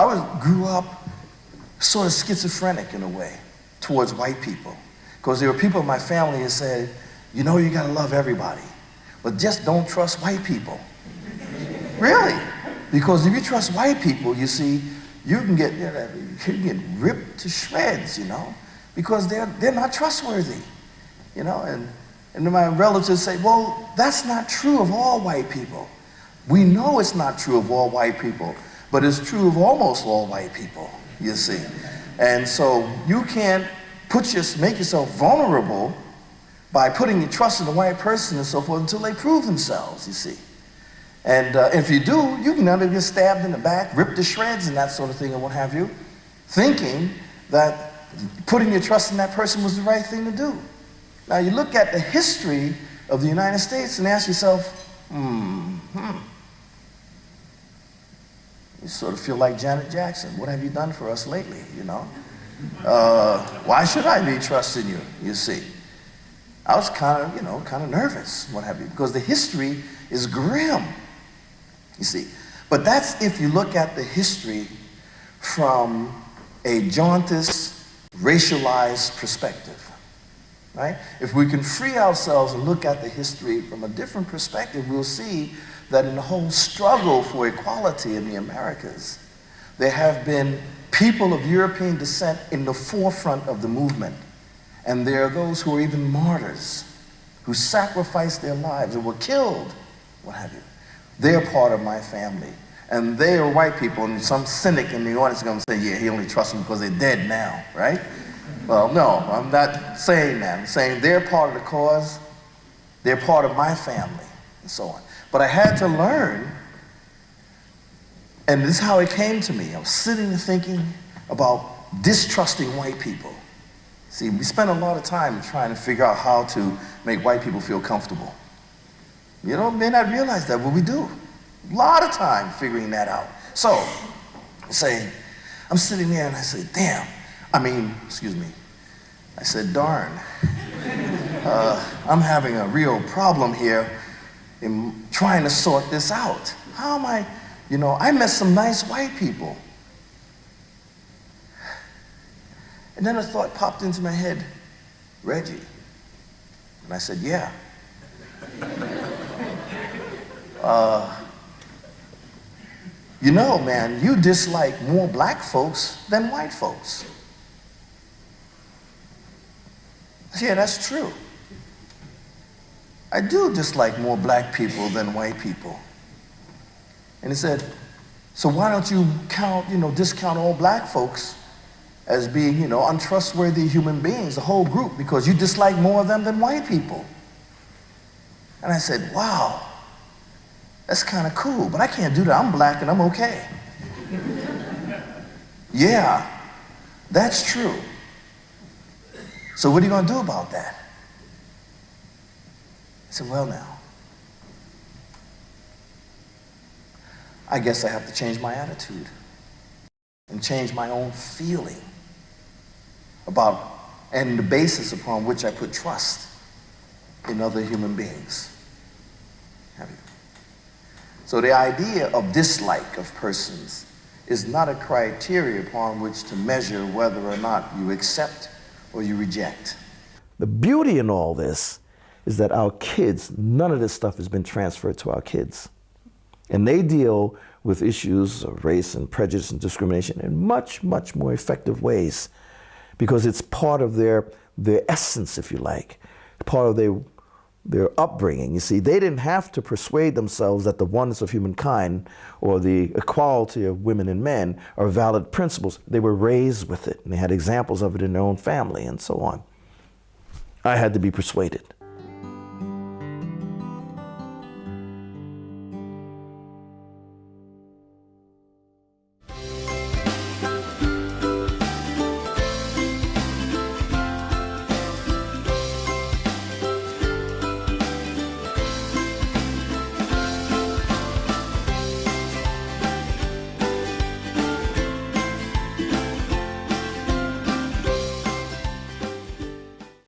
Well, grew up sort of schizophrenic in a way towards white people. Because there were people in my family that said, you know, you gotta love everybody, but just don't trust white people. Really? Because if you trust white people, you see, you can get ripped to shreds, you know, because they're not trustworthy, you know. And then my relatives say, well, that's not true of all white people. We know it's not true of all white people, but it's true of almost all white people, you see. And so you can't make yourself vulnerable by putting your trust in a white person and so forth until they prove themselves, you see. And if you do, you can end up getting stabbed in the back, ripped to shreds and that sort of thing and what have you, thinking that putting your trust in that person was the right thing to do. Now you look at the history of the United States and ask yourself, You sort of feel like Janet Jackson. What have you done for us lately, you know? Why should I be trusting you, you see? I was kind of nervous, what have you, because the history is grim, you see. But that's if you look at the history from a jaundiced, racialized perspective, right? If we can free ourselves and look at the history from a different perspective, we'll see that in the whole struggle for equality in the Americas, there have been people of European descent in the forefront of the movement. And there are those who are even martyrs, who sacrificed their lives and were killed, what have you. They're part of my family. And they are white people, and some cynic in the audience is going to say, yeah, he only trusts them because they're dead now, right? Well, no, I'm not saying that. I'm saying they're part of the cause, they're part of my family, and so on. But I had to learn, and this is how it came to me. I was sitting and thinking about distrusting white people. See, we spend a lot of time trying to figure out how to make white people feel comfortable. You know, may not realize that, but we do. A lot of time figuring that out. So, I'm sitting there and I say, I said, darn, I'm having a real problem here in trying to sort this out. How am I, I met some nice white people. And then a thought popped into my head, Reggie. And I said, yeah. Man, you dislike more black folks than white folks. Yeah, that's true. I do dislike more black people than white people. And he said, so why don't you discount all black folks as being, untrustworthy human beings, the whole group, because you dislike more of them than white people. And I said, wow, that's kind of cool, but I can't do that. I'm black and I'm okay. Yeah, that's true. So what are you going to do about that? I said, well now, I guess I have to change my attitude and change my own feeling about, and the basis upon which I put trust in other human beings. So the idea of dislike of persons is not a criteria upon which to measure whether or not you accept or you reject. The beauty in all this is that our kids, none of this stuff has been transferred to our kids. And they deal with issues of race and prejudice and discrimination in much, much more effective ways, because it's part of their essence, if you like, part of their upbringing. You see, they didn't have to persuade themselves that the oneness of humankind or the equality of women and men are valid principles. They were raised with it, and they had examples of it in their own family and so on. I had to be persuaded.